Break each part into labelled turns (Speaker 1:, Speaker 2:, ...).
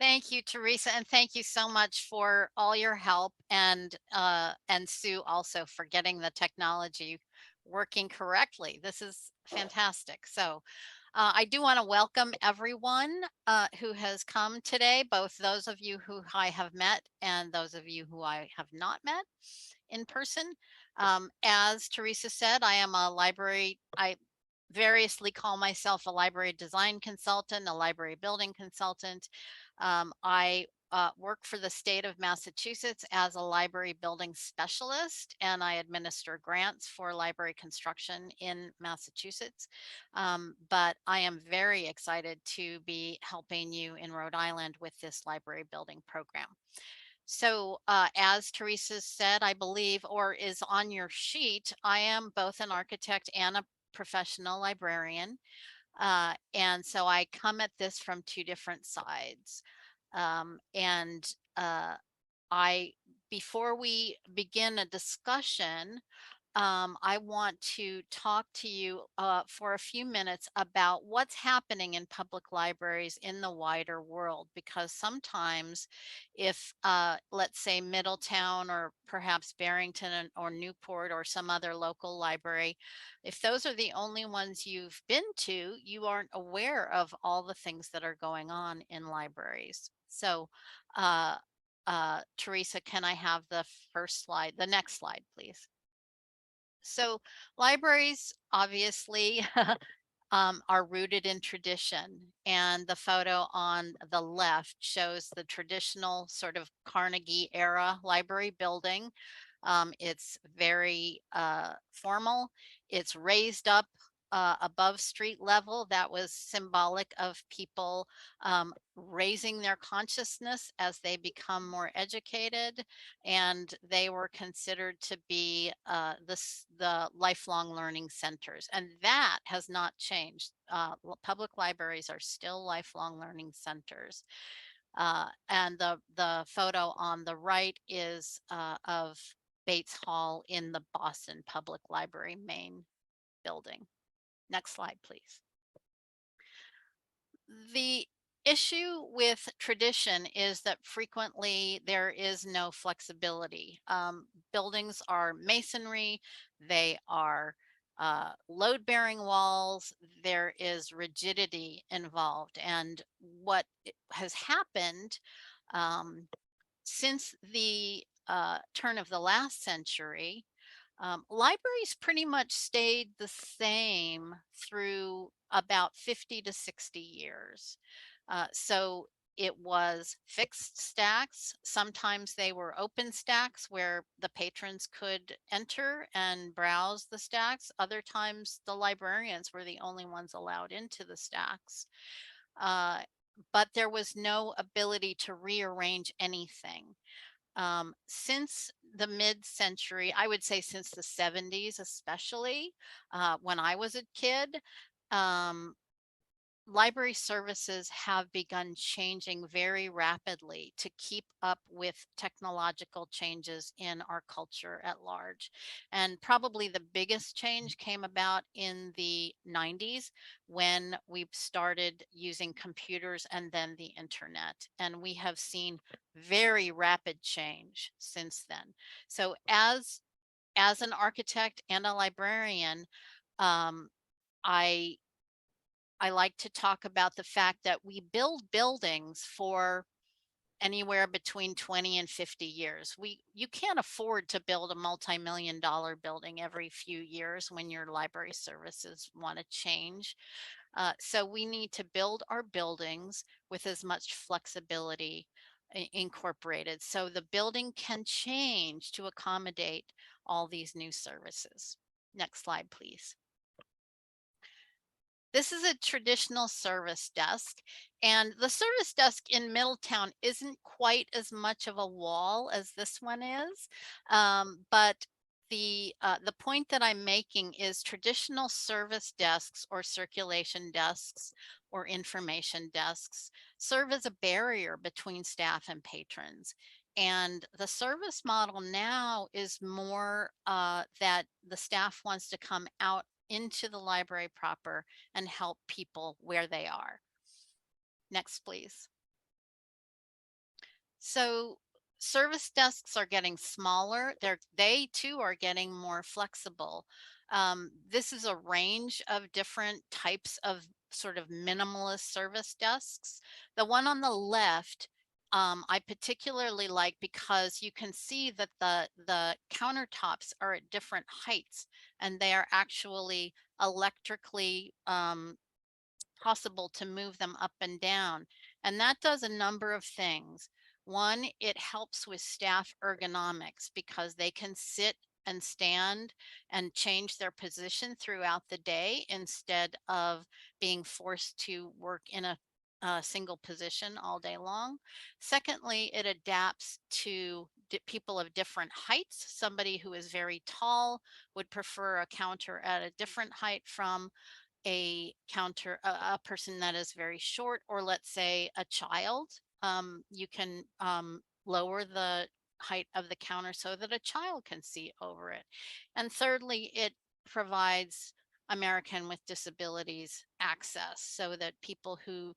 Speaker 1: Thank you, Teresa, and thank you so much for all your help and Sue also for getting the technology working correctly. This is fantastic. So I do want to welcome everyone who has come today, both those of you who I have met and those of you who I have not met in person. As Teresa said, I am a library, I variously call myself a library design consultant, a library building consultant. I work for the state of Massachusetts as a library building specialist, and I administer grants for library construction in Massachusetts. But I am very excited to be helping you in Rhode Island with this library building program. So, as Teresa said, I believe, or is on your sheet, I am both an architect and a professional librarian. And so I come at this from two different sides. And I, before we begin a discussion, I want to talk to you for a few minutes about what's happening in public libraries in the wider world. Because sometimes, if let's say Middletown or perhaps Barrington or Newport or some other local library, if those are the only ones you've been to, you aren't aware of all the things that are going on in libraries. So, Teresa, can I have the first slide, the next slide, please? So libraries obviously are rooted in tradition. And the photo on the left shows the traditional sort of Carnegie era library building. It's very formal. It's raised up above street level. That was symbolic of people raising their consciousness as they become more educated, and they were considered to be the lifelong learning centers, and that has not changed. Public libraries are still lifelong learning centers. And the photo on the right is of Bates Hall in the Boston Public Library main building. Next slide, please. The issue with tradition is that frequently there is no flexibility. Buildings are masonry, they are load-bearing walls, there is rigidity involved. And what has happened um, since the turn of the last century, libraries pretty much stayed the same through about 50 to 60 years. So it was fixed stacks. Sometimes they were open stacks where the patrons could enter and browse the stacks. Other times the librarians were the only ones allowed into the stacks. But there was no ability to rearrange anything. Since the mid-century, I would say since the 70s, especially when I was a kid, um, library services have begun changing very rapidly to keep up with technological changes in our culture at large. And probably the biggest change came about in the 90s when we started using computers and then the internet. And we have seen very rapid change since then. So as an architect and a librarian, um, I I like to talk about the fact that we build buildings for anywhere between 20 and 50 years. You can't afford to build a multi-million dollar building every few years when your library services want to change. So we need to build our buildings with as much flexibility incorporated so the building can change to accommodate all these new services. Next slide, please. This is a traditional service desk, and the service desk in Middletown isn't quite as much of a wall as this one is, but the point that I'm making is traditional service desks or circulation desks or information desks serve as a barrier between staff and patrons. And the service model now is more that the staff wants to come out into the library proper and help people where they are. Next, please. So service desks are getting smaller. They too are getting more flexible. This is a range of different types of sort of minimalist service desks. The one on the left, I particularly like because you can see that the countertops are at different heights and they are actually electrically possible to move them up and down. And that does a number of things. One, it helps with staff ergonomics because they can sit and stand and change their position throughout the day instead of being forced to work in a single position all day long. Secondly, it adapts to people of different heights. Somebody who is very tall would prefer a counter at a different height from a person that is very short, or let's say a child. You can lower the height of the counter so that a child can see over it. And thirdly, it provides American with disabilities access so that people who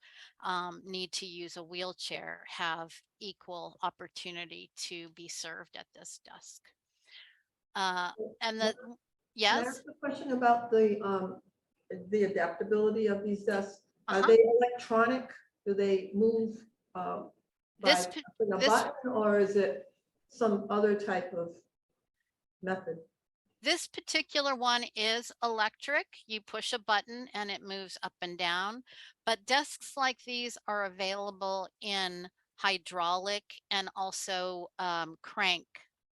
Speaker 1: need to use a wheelchair have equal opportunity to be served at this desk. Uh, and the
Speaker 2: Can I ask
Speaker 1: Yes.
Speaker 2: a question about the adaptability of these desks? Are
Speaker 1: Uh-huh.
Speaker 2: they electronic? Do they move by
Speaker 1: This p-
Speaker 2: pressing a
Speaker 1: this
Speaker 2: button, or is it some other type of method?
Speaker 1: This particular one is electric. You push a button and it moves up and down, but desks like these are available in hydraulic and also crank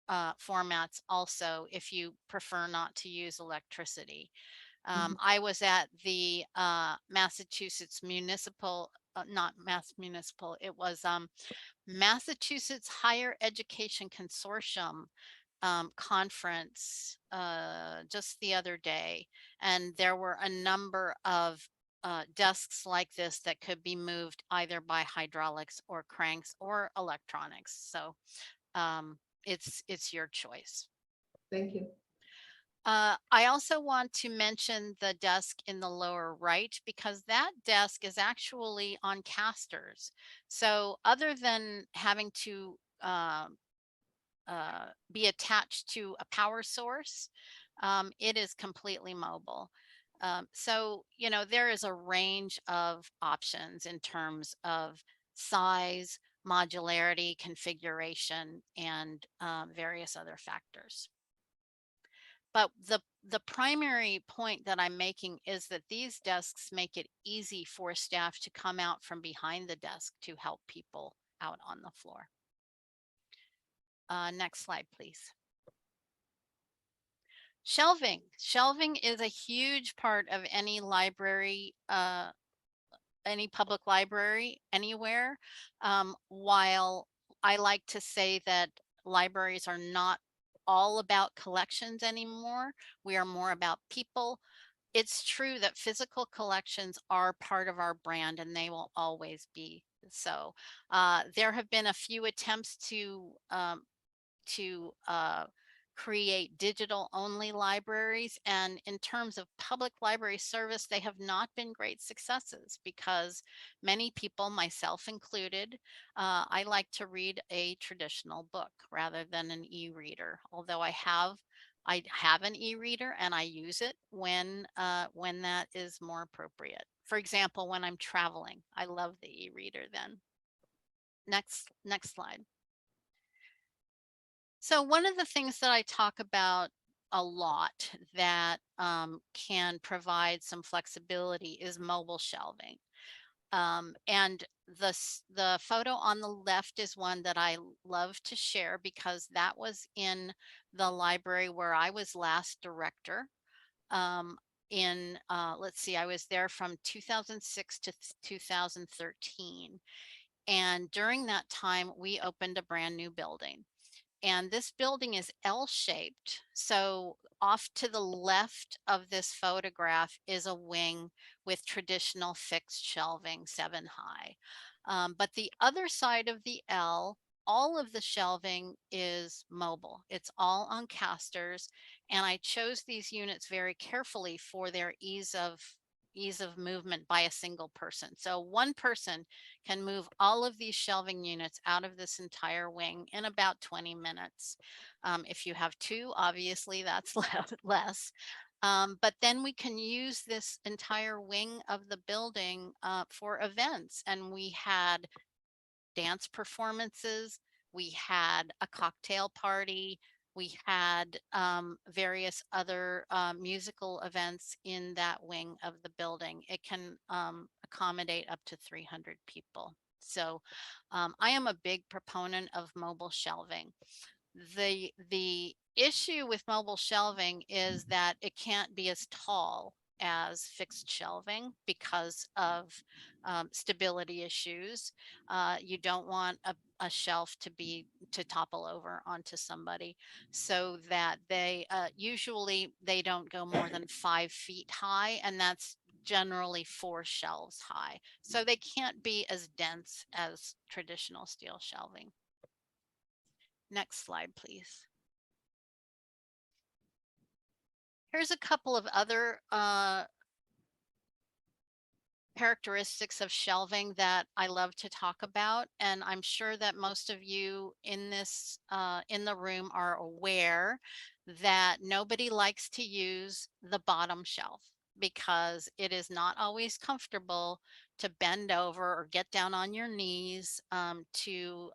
Speaker 1: formats also if you prefer not to use electricity.
Speaker 2: Mhm.
Speaker 1: I was at the Massachusetts Municipal, not Mass Municipal, it was Massachusetts Higher Education Consortium conference just the other day, and there were a number of desks like this that could be moved either by hydraulics or cranks or electronics. So it's your choice.
Speaker 2: Thank you.
Speaker 1: I also want to mention the desk in the lower right because that desk is actually on casters. So other than having to be attached to a power source, it is completely mobile. So, you know, there is a range of options in terms of size, modularity, configuration, and various other factors. But the primary point that I'm making is that these desks make it easy for staff to come out from behind the desk to help people out on the floor. Next slide, please. Shelving. Shelving is a huge part of any library, any public library anywhere. While I like to say that libraries are not all about collections anymore, we are more about people. It's true that physical collections are part of our brand and they will always be so. There have been a few attempts to create digital only libraries. And in terms of public library service, they have not been great successes because many people, myself included, I like to read a traditional book rather than an e-reader, although I have an e-reader and I use it when that is more appropriate. For example, when I'm traveling, I love the e-reader then. Next slide. So one of the things that I talk about a lot that can provide some flexibility is mobile shelving. And the photo on the left is one that I love to share because that was in the library where I was last director. Um, let's see, I was there from 2006 to 2013. And during that time, we opened a brand new building. And this building is L-shaped. So off to the left of this photograph is a wing with traditional fixed shelving 7 high. But the other side of the L, all of the shelving is mobile. It's all on casters. And I chose these units very carefully for their ease of ease of movement by a single person. So one person can move all of these shelving units out of this entire wing in about 20 minutes. If you have two, obviously that's less. But then we can use this entire wing of the building for events. And we had dance performances, we had a cocktail party, we had various other musical events in that wing of the building. It can accommodate up to 300 people. So I am a big proponent of mobile shelving. The issue with mobile shelving is that it can't be as tall as fixed shelving because of stability issues. You don't want a shelf to topple over onto somebody, so that they usually they don't go more than 5 feet high, and that's generally 4 shelves high. So they can't be as dense as traditional steel shelving. Next slide, please. Here's a couple of other characteristics of shelving that I love to talk about, and I'm sure that most of you in this in the room are aware that nobody likes to use the bottom shelf because it is not always comfortable to bend over or get down on your knees to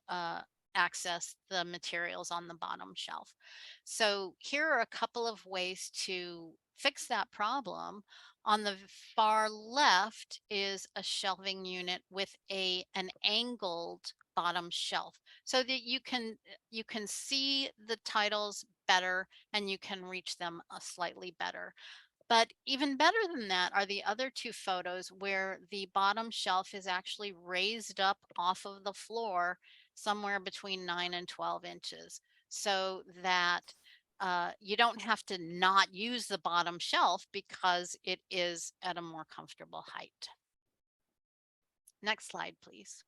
Speaker 1: access the materials on the bottom shelf. So here are a couple of ways to fix that problem. On the far left is a shelving unit with an angled bottom shelf so that you can see the titles better and you can reach them slightly better. But even better than that are the other two photos where the bottom shelf is actually raised up off of the floor somewhere between 9 and 12 inches, so that you don't have to not use the bottom shelf because it is at a more comfortable height. Next slide, please.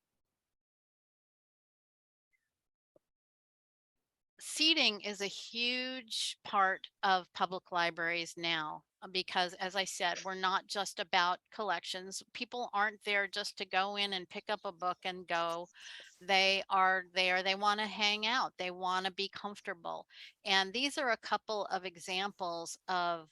Speaker 1: Seating is a huge part of public libraries now because, as I said, we're not just about collections. People aren't there just to go in and pick up a book and go. They are there, they want to hang out, they want to be comfortable. And these are a couple of examples of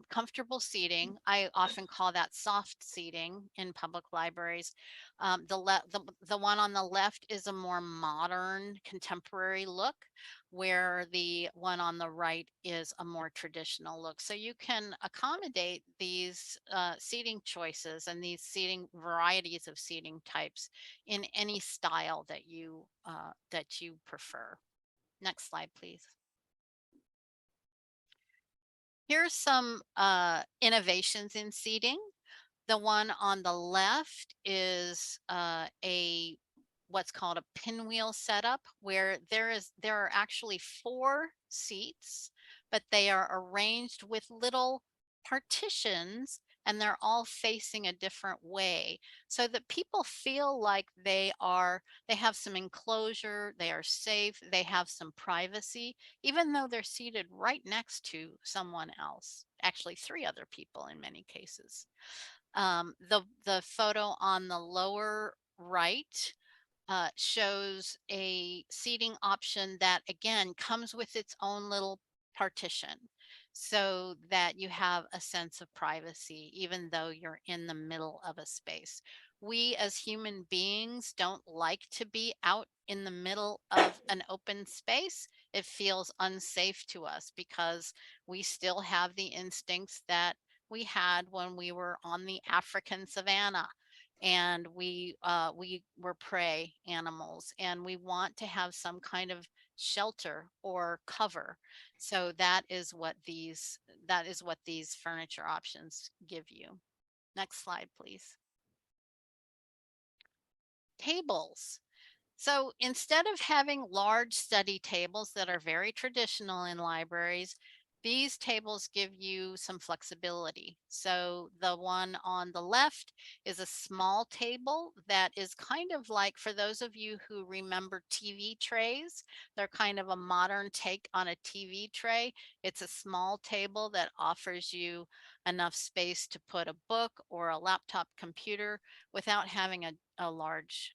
Speaker 1: comfortable seating. I often call that soft seating in public libraries. The one on the left is a more modern contemporary look, where the one on the right is a more traditional look. So you can accommodate these seating choices and these seating varieties of seating types in any style that you prefer. Next slide, please. Here's some innovations in seating. The one on the left is a what's called a pinwheel setup, where there are actually 4 seats, but they are arranged with little partitions and they're all facing a different way so that people feel like they have some enclosure, they are safe, they have some privacy, even though they're seated right next to someone else, actually 3 other people in many cases. The photo on the lower right shows a seating option that again comes with its own little partition so that you have a sense of privacy even though you're in the middle of a space. We as human beings don't like to be out in the middle of an open space. It feels unsafe to us because we still have the instincts that we had when we were on the African savanna, and we were prey animals and we want to have some kind of shelter or cover. So that is what these furniture options give you. Next slide, please. Tables. So instead of having large study tables that are very traditional in libraries, These tables give you some flexibility. So the one on the left is a small table that is kind of like, for those of you who remember TV trays, they're kind of a modern take on a TV tray. It's a small table that offers you enough space to put a book or a laptop computer without having a large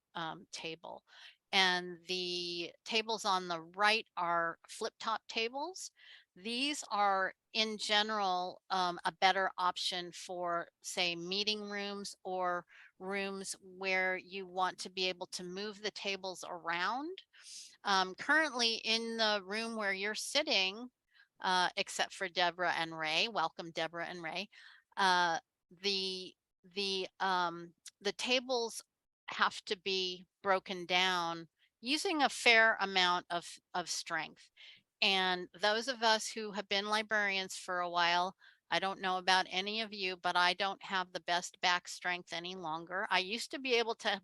Speaker 1: table. And the tables on the right are flip top tables. These are in general a better option for, say, meeting rooms or rooms where you want to be able to move the tables around. Currently in the room where you're sitting, except for Deborah and Ray, welcome Deborah and Ray, uh, the the um, the tables have to be broken down using a fair amount of strength. And those of us who have been librarians for a while, I don't know about any of you, but I don't have the best back strength any longer. I used to be able to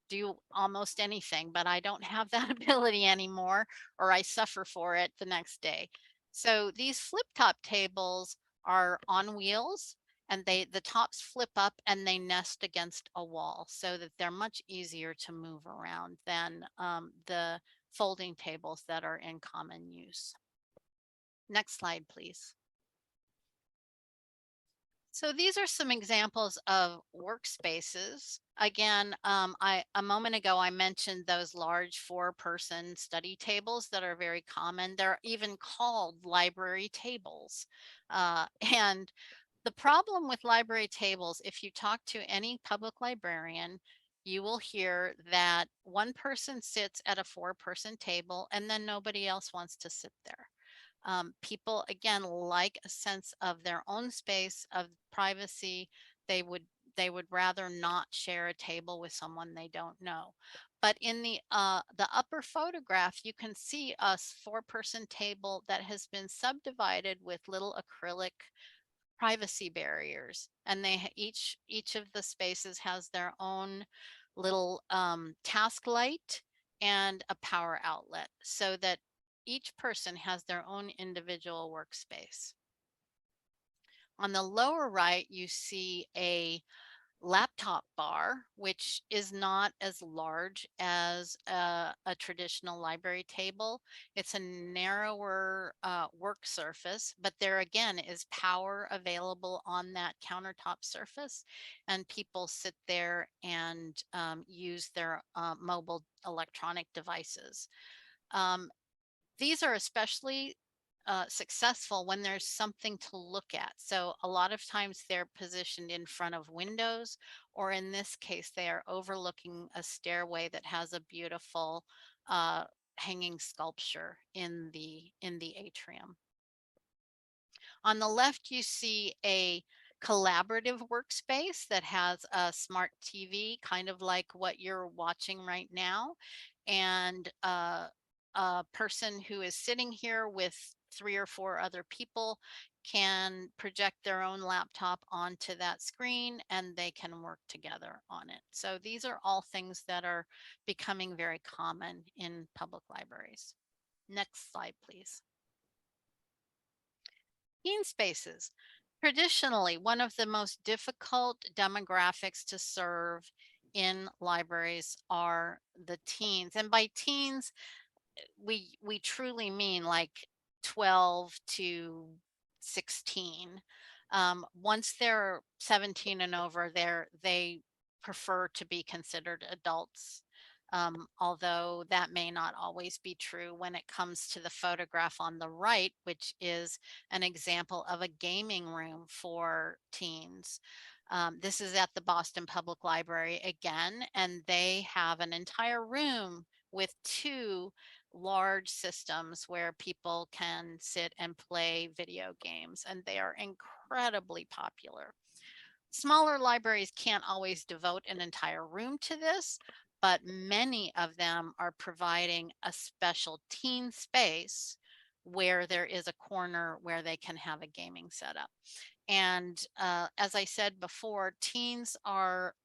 Speaker 1: do almost anything, but I don't have that ability anymore, or I suffer for it the next day. So these flip top tables are on wheels, and the tops flip up and they nest against a wall so that they're much easier to move around than the folding tables that are in common use. Next slide, please. So these are some examples of workspaces. Again, a moment ago, I mentioned those large 4-person study tables that are very common. They're even called library tables. And the problem with library tables, if you talk to any public librarian, you will hear that one person sits at a 4-person table and then nobody else wants to sit there. People, again, like a sense of their own space, of privacy. They would they would rather not share a table with someone they don't know. But in the upper photograph, you can see a 4-person table that has been subdivided with little acrylic privacy barriers, and each of the spaces has their own little task light and a power outlet, so that each person has their own individual workspace. On the lower right, you see a laptop bar, which is not as large as a traditional library table. It's a narrower work surface, but there again is power available on that countertop surface, and people sit there and use their mobile electronic devices. Um, these are especially successful when there's something to look at. So a lot of times they're positioned in front of windows, or in this case, they are overlooking a stairway that has a beautiful uh, hanging sculpture in the atrium. On the left, you see a collaborative workspace that has a smart TV, kind of like what you're watching right now. And a person who is sitting here with 3 or 4 other people can project their own laptop onto that screen and they can work together on it. So these are all things that are becoming very common in public libraries. Next slide, please. Teen spaces. Traditionally, one of the most difficult demographics to serve in libraries are the teens. And by teens, we truly mean like 12 to 16. Once they're 17 and over, they prefer to be considered adults. Although that may not always be true when it comes to the photograph on the right, which is an example of a gaming room for teens. This is at the Boston Public Library again, and they have an entire room with 2 large systems where people can sit and play video games, and they are incredibly popular. Smaller libraries can't always devote an entire room to this, but many of them are providing a special teen space where there is a corner where they can have a gaming setup. And as I said before, teens are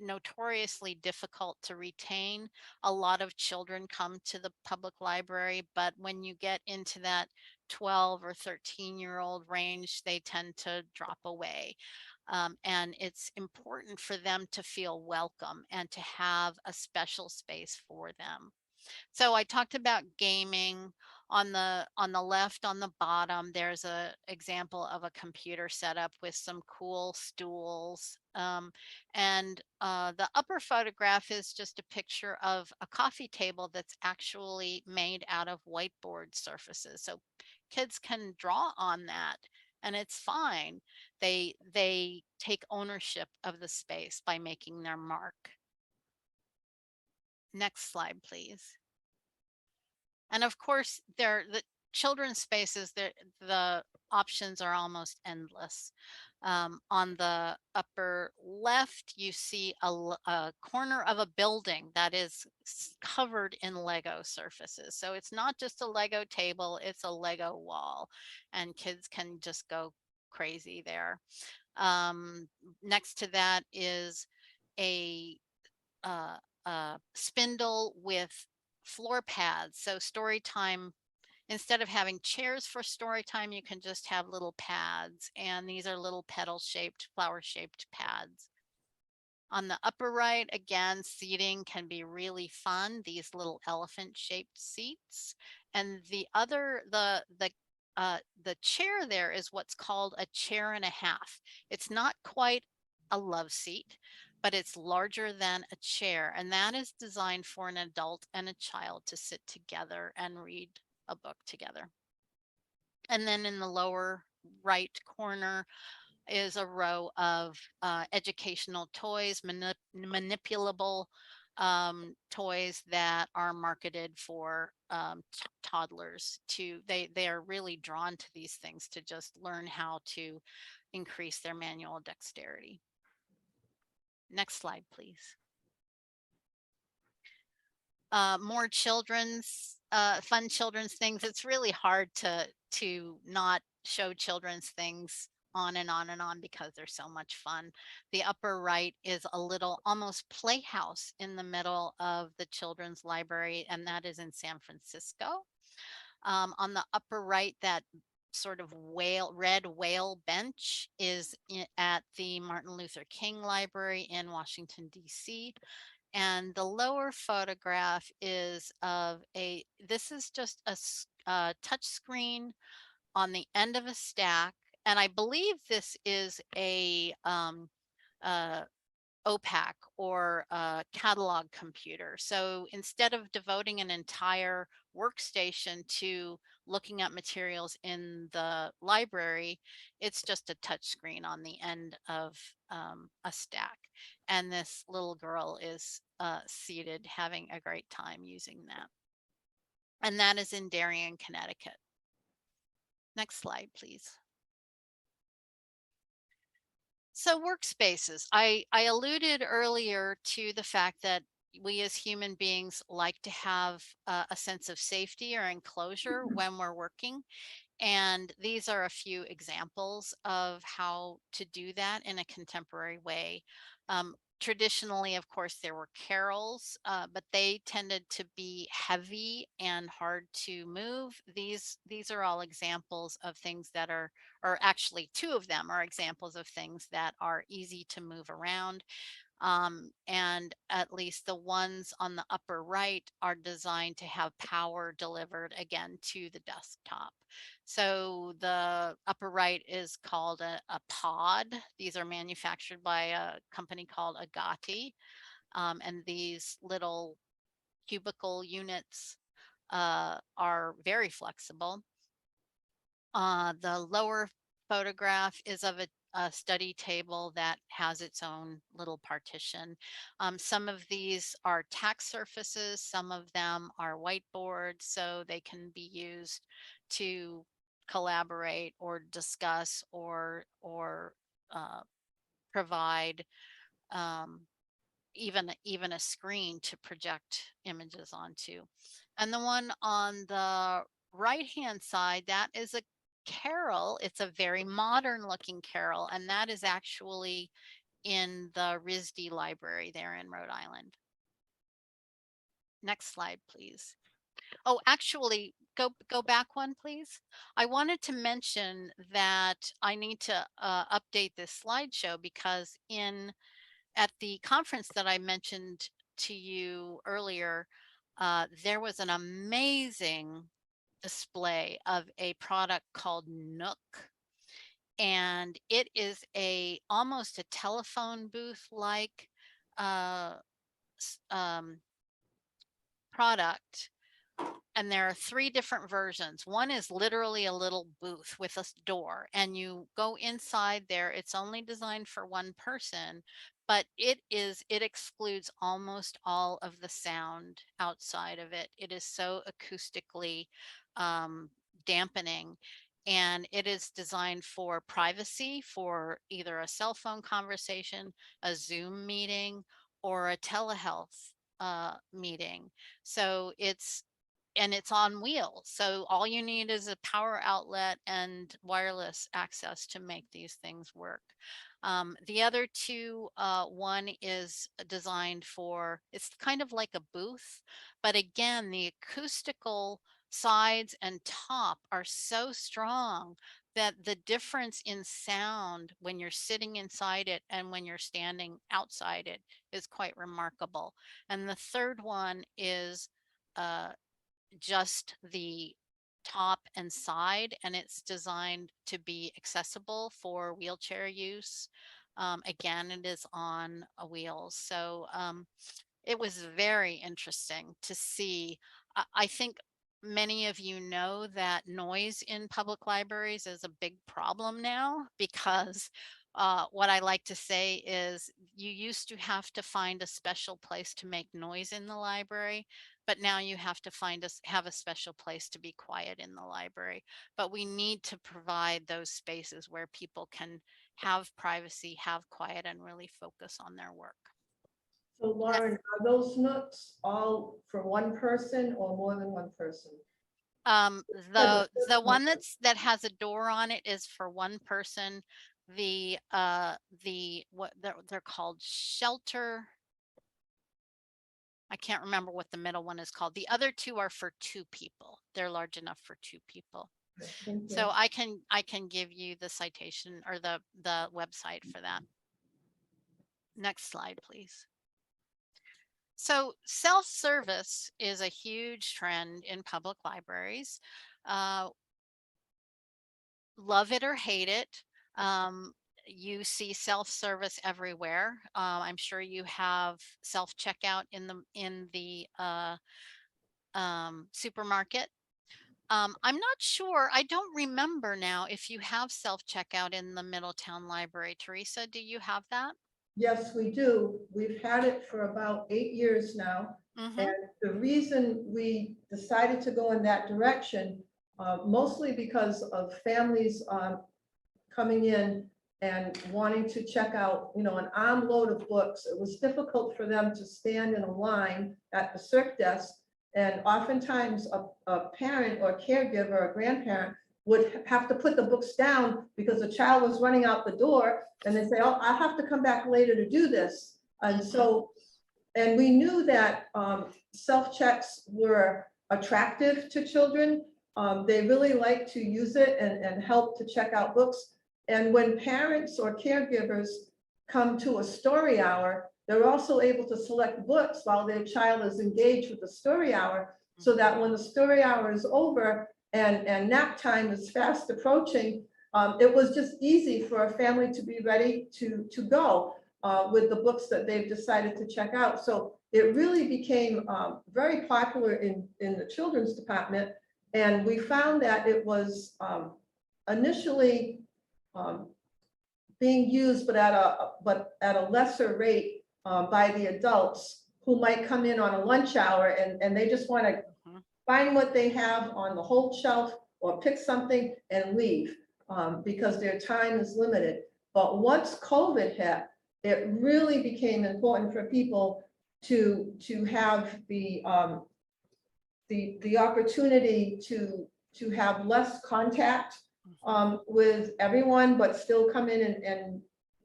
Speaker 1: notoriously difficult to retain. A lot of children come to the public library, but when you get into that 12 or 13-year-old range, they tend to drop away. And it's important for them to feel welcome and to have a special space for them. So I talked about gaming. On the left on the bottom, there's a example of a computer setup with some cool stools. And the upper photograph is just a picture of a coffee table that's actually made out of whiteboard surfaces. So kids can draw on that and it's fine. They take ownership of the space by making their mark. Next slide, please. And of course, the children's spaces, the options are almost endless. On the upper left, you see a corner of a building that is covered in Lego surfaces. So it's not just a Lego table, it's a Lego wall, and kids can just go crazy there. Next to that is a spindle with floor pads. So story time, instead of having chairs for story time, you can just have little pads. And these are little petal shaped, flower shaped pads. On the upper right, again, seating can be really fun. These little elephant shaped seats. And the chair there is what's called a chair and a half. It's not quite a love seat, but it's larger than a chair. And that is designed for an adult and a child to sit together and read a book together. And then in the lower right corner is a row of educational toys, manipulable toys that are marketed for toddlers. They are really drawn to these things to just learn how to increase their manual dexterity. Next slide, please. More children's fun children's things. It's really hard to not show children's things on and on and on because they're so much fun. The upper right is a little almost playhouse in the middle of the children's library, and that is in San Francisco. On the upper right, that sort of red whale bench is at the Martin Luther King Library in Washington, D.C. And the lower photograph is of this is just a touch screen on the end of a stack. And I believe this is a OPAC or a catalog computer. So instead of devoting an entire workstation to looking at materials in the library, it's just a touch screen on the end of a stack. And this little girl is seated having a great time using that. And that is in Darien, Connecticut. Next slide, please. So workspaces, I alluded earlier to the fact that we as human beings like to have a sense of safety or enclosure when we're working. And these are a few examples of how to do that in a contemporary way. Traditionally, of course, there were carrels, but they tended to be heavy and hard to move. These are all examples of things that are, or actually two of them are examples of things that are easy to move around. And at least the ones on the upper right are designed to have power delivered again to the desktop. So the upper right is called a pod. These are manufactured by a company called Agati. And these little cubicle units are very flexible. The lower photograph is of a study table that has its own little partition. Some of these are tack surfaces, some of them are whiteboards, so they can be used to collaborate or discuss or provide even a screen to project images onto. And the one on the right hand side, that is a carrel. It's a very modern looking carrel, and that is actually in the RISD library there in Rhode Island. Next slide, please. Oh, actually, go back one, please. I wanted to mention that I need to update this slideshow because in at the conference that I mentioned to you earlier, there was an amazing display of a product called Nook, and it is a almost a telephone booth like uh, product, and there are three different versions. One is literally a little booth with a door, and you go inside there. It's only designed for one person, but it excludes almost all of the sound outside of it. It is so acoustically um, dampening. And it is designed for privacy, for either a cell phone conversation, a Zoom meeting, or a telehealth meeting. So it's on wheels. So all you need is a power outlet and wireless access to make these things work. The other two, one is designed for, it's kind of like a booth, but again, the acoustical sides and top are so strong that the difference in sound when you're sitting inside it and when you're standing outside it is quite remarkable. And the third one is uh, just the top and side, and it's designed to be accessible for wheelchair use. Again, it is on a wheels. So it was very interesting to see. I think many of you know that noise in public libraries is a big problem now because what I like to say is you used to have to find a special place to make noise in the library, but now you have to have a special place to be quiet in the library. But we need to provide those spaces where people can have privacy, have quiet, and really focus on their work.
Speaker 2: So Lauren, are those nooks all for one person or more than one person?
Speaker 1: Um,
Speaker 2: Said
Speaker 1: the
Speaker 2: one
Speaker 1: one that has a door on it is for one person. The what they're called shelter. I can't remember what the middle one is called. The other two are for two people. They're large enough for two people.
Speaker 2: person. Thank
Speaker 1: So
Speaker 2: you.
Speaker 1: I can give you the citation or the website for that. Next slide, please. So self-service is a huge trend in public libraries. Uh, Love it or hate it. You see self-service everywhere. I'm sure you have self-checkout in the supermarket. I'm not sure. I don't remember now if you have self-checkout in the Middletown Library. Teresa, do you have that?
Speaker 2: Yes, we do. We've had it for about 8 years now.
Speaker 1: Mm-hmm.
Speaker 2: And the reason we decided to go in that direction, mostly because of families coming in and wanting to check out, an armload of books. It was difficult for them to stand in a line at the circ desk. And oftentimes a parent or caregiver or grandparent would have to put the books down because the child was running out the door and they say, oh, I have to come back later to do this. And so, and we knew that self-checks were attractive to children. They really like to use it and help to check out books. And when parents or caregivers come to a story hour, they're also able to select books while their child is engaged with the story hour, so that when the story hour is over and nap time is fast approaching, it was just easy for a family to be ready to go with the books that they've decided to check out. So it really became very popular in the children's department. And we found that it was initially being used, but at a lesser rate by the adults who might come in on a lunch hour and they just want to find what they have on the whole shelf or pick something and leave because their time is limited. But once COVID hit, it really became important for people to have the opportunity to have less contact with everyone, but still come in and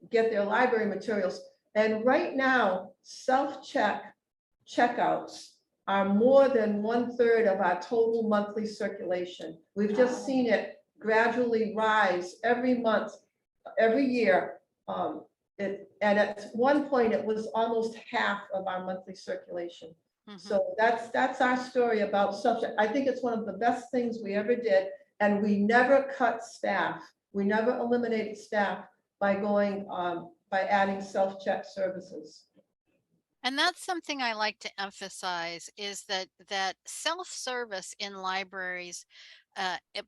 Speaker 2: get their library materials. And right now, self-checkouts are more than 1/3 of our total monthly circulation. We've just
Speaker 1: Oh,
Speaker 2: seen it gradually rise every month, every year. And at one point, it was almost half of our monthly circulation.
Speaker 1: mhm.
Speaker 2: So that's our story about subject. I think it's one of the best things we ever did, and we never cut staff. We never eliminated staff by by adding self-check services.
Speaker 1: And that's something I like to emphasize is that self-service in libraries,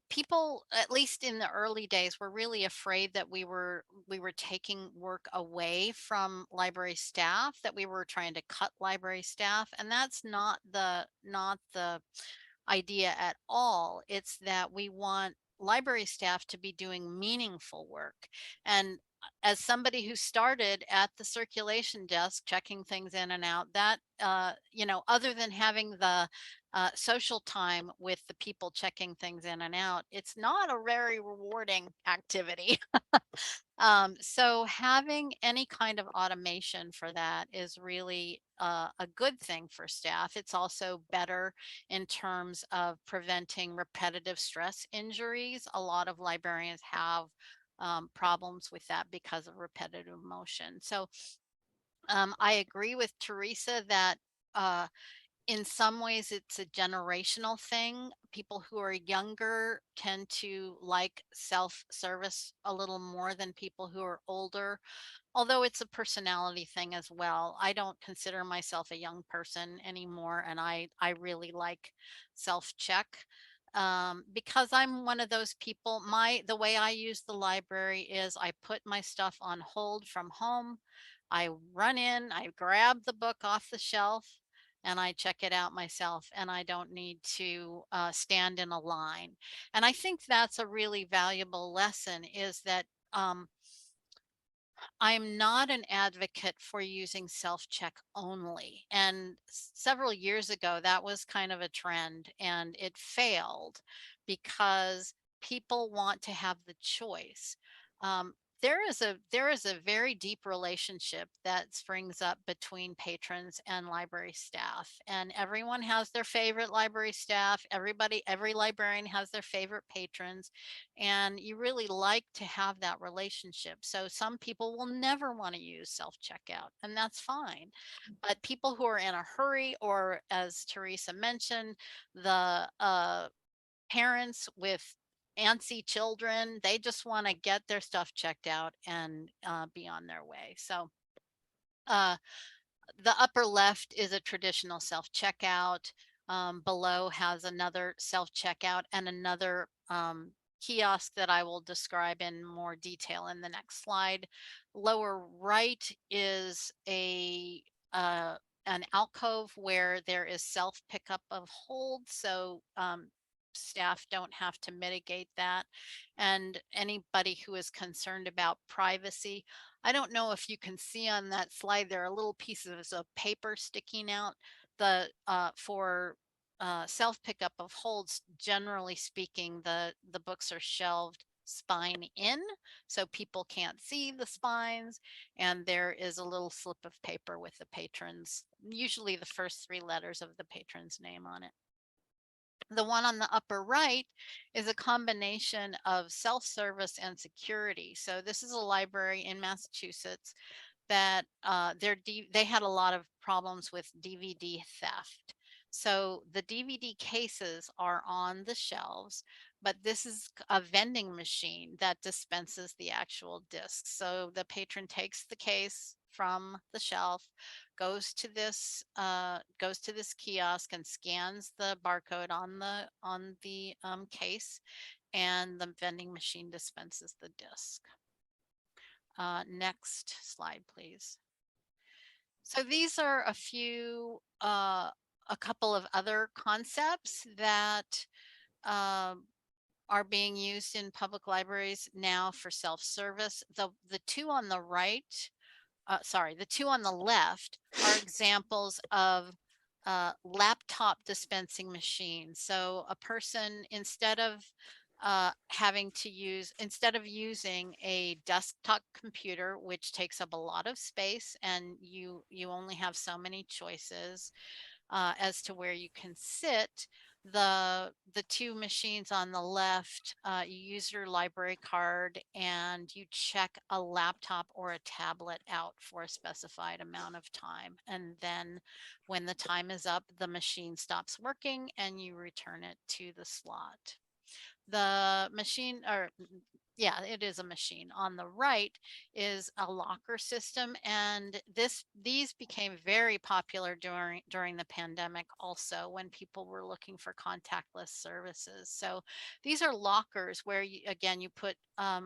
Speaker 1: people, at least in the early days, were really afraid that we were taking work away from library staff, that we were trying to cut library staff, and that's not the idea at all. It's that we want library staff to be doing meaningful work. And as somebody who started at the circulation desk, checking things in and out, that, other than having the social time with the people checking things in and out, it's not a very rewarding activity. So having any kind of automation for that is really a good thing for staff. It's also better in terms of preventing repetitive stress injuries. A lot of librarians have problems with that because of repetitive motion. So I agree with Teresa that uh, in some ways it's a generational thing. People who are younger tend to like self-service a little more than people who are older, although it's a personality thing as well. I don't consider myself a young person anymore, and I really like self-check because I'm one of those people. The way I use the library is I put my stuff on hold from home. I run in, I grab the book off the shelf, and I check it out myself, and I don't need to stand in a line. And I think that's a really valuable lesson, is that I'm not an advocate for using self-check only. And several years ago, that was kind of a trend and it failed because people want to have the choice. Um, there is a very deep relationship that springs up between patrons and library staff, and everyone has their favorite library staff. Every librarian has their favorite patrons, and you really like to have that relationship. So some people will never want to use self checkout, and that's fine. But people who are in a hurry, or as Teresa mentioned, the parents with antsy children, they just want to get their stuff checked out and be on their way. So uh, the upper left is a traditional self-checkout. Below has another self-checkout and another kiosk that I will describe in more detail in the next slide. Lower right is uh, an alcove where there is self pickup of hold, so staff don't have to mitigate that. And anybody who is concerned about privacy, I don't know if you can see on that slide, there are little pieces of paper sticking out. For self pickup of holds, generally speaking, the books are shelved spine in, so people can't see the spines, and there is a little slip of paper with the patrons, usually the first three letters of the patron's name on it. The one on the upper right is a combination of self-service and security. So this is a library in Massachusetts that they had a lot of problems with DVD theft. So the DVD cases are on the shelves, but this is a vending machine that dispenses the actual discs. So the patron takes the case from the shelf, goes to this kiosk and scans the barcode on the case, and the vending machine dispenses the disc. Next slide, please. So these are a couple of other concepts that um, are being used in public libraries now for self-service. The two on the right, sorry, the two on the left are examples of laptop dispensing machines. So a person, instead of using a desktop computer, which takes up a lot of space and you only have so many choices, as to where you can sit. The two machines on the left, you use your library card and you check a laptop or a tablet out for a specified amount of time. And then when the time is up, the machine stops working and you return it to the slot. The machine, or yeah, it is a machine. On the right is a locker system, and these became very popular during the pandemic also, when people were looking for contactless services. So these are lockers where you, again, you put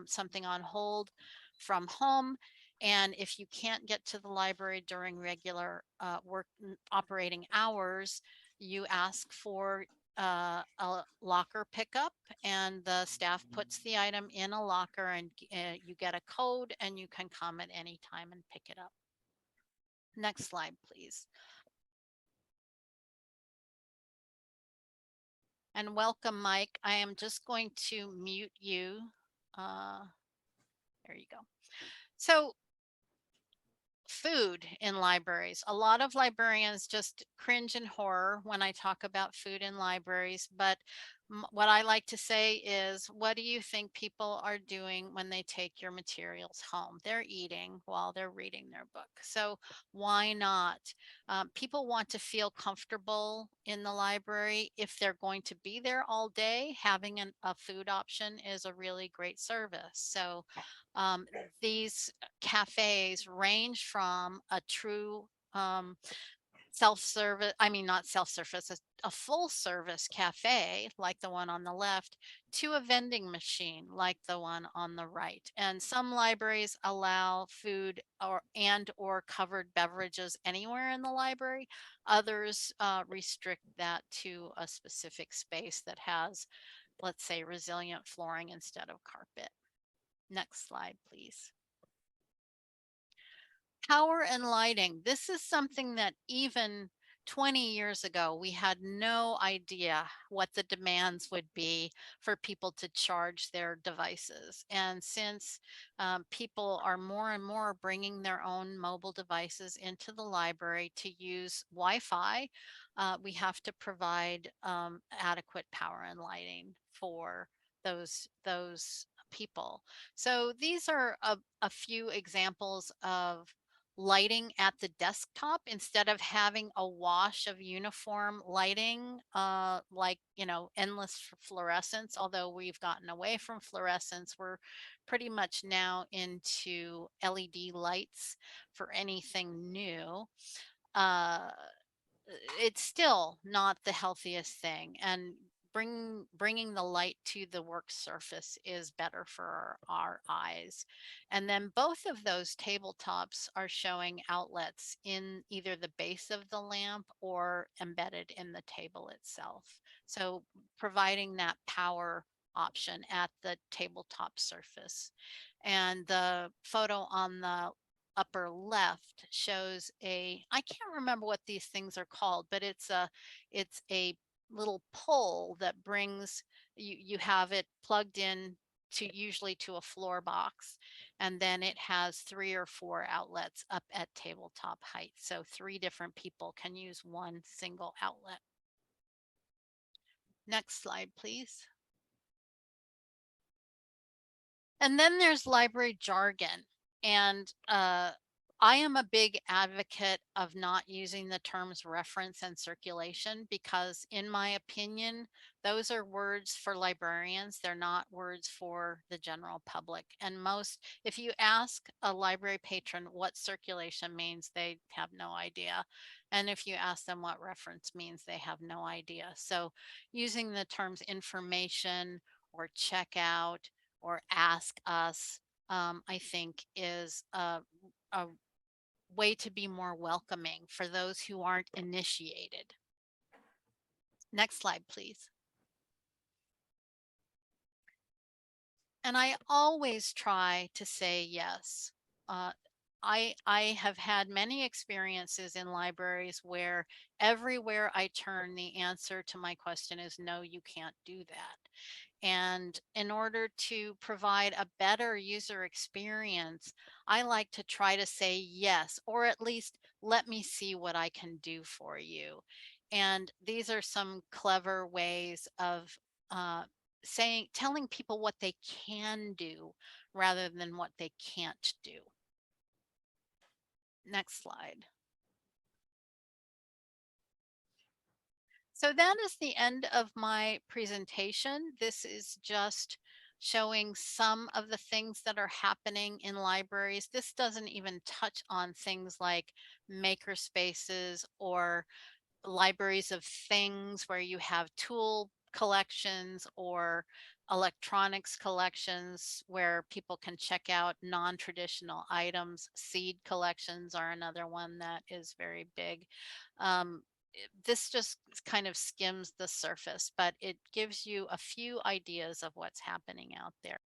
Speaker 1: something on hold from home. And if you can't get to the library during regular work operating hours, you ask for a locker pickup, and the staff puts the item in a locker, and you get a code and you can come at any time and pick it up. Next slide, please. And welcome, Mike. I am just going to mute you. There you go. So food in libraries. A lot of librarians just cringe in horror when I talk about food in libraries, but what I like to say is, what do you think people are doing when they take your materials home? They're eating while they're reading their book. So why not? People want to feel comfortable in the library. If they're going to be there all day, having a food option is a really great service. So um, these cafes range from a true self-service, I mean, not self-service, a full service cafe like the one on the left, to a vending machine like the one on the right. And some libraries allow food or covered beverages anywhere in the library. Others restrict that to a specific space that has, let's say, resilient flooring instead of carpet. Next slide, please. Power and lighting. This is something that even 20 years ago, we had no idea what the demands would be for people to charge their devices. And since people are more and more bringing their own mobile devices into the library to use Wi-Fi, we have to provide adequate power and lighting for those people. So these are a few examples of lighting at the desktop. Instead of having a wash of uniform lighting, like, endless fluorescence. Although we've gotten away from fluorescence, we're pretty much now into LED lights for anything new. uh, it's still not the healthiest thing, and bringing the light to the work surface is better for our eyes. And then both of those tabletops are showing outlets in either the base of the lamp or embedded in the table itself, so providing that power option at the tabletop surface. And the photo on the upper left shows I can't remember what these things are called, but it's a little pole that brings you have it plugged in to, usually to a floor box, and then it has 3 or 4 outlets up at tabletop height. So 3 different people can use one single outlet. Next slide, please. And then there's library jargon. And I am a big advocate of not using the terms reference and circulation, because in my opinion, those are words for librarians. They're not words for the general public. And if you ask a library patron what circulation means, they have no idea. And if you ask them what reference means, they have no idea. So using the terms information or checkout or ask us, I think is a way to be more welcoming for those who aren't initiated. Next slide, please. And I always try to say yes. Uh, I have had many experiences in libraries where everywhere I turn, the answer to my question is no, you can't do that. And in order to provide a better user experience, I like to try to say yes, or at least let me see what I can do for you. And these are some clever ways of telling people what they can do rather than what they can't do. Next slide. So that is the end of my presentation. This is just showing some of the things that are happening in libraries. This doesn't even touch on things like maker spaces or libraries of things where you have tool collections or electronics collections where people can check out non-traditional items. Seed collections are another one that is very big. This just kind of skims the surface, but it gives you a few ideas of what's happening out there.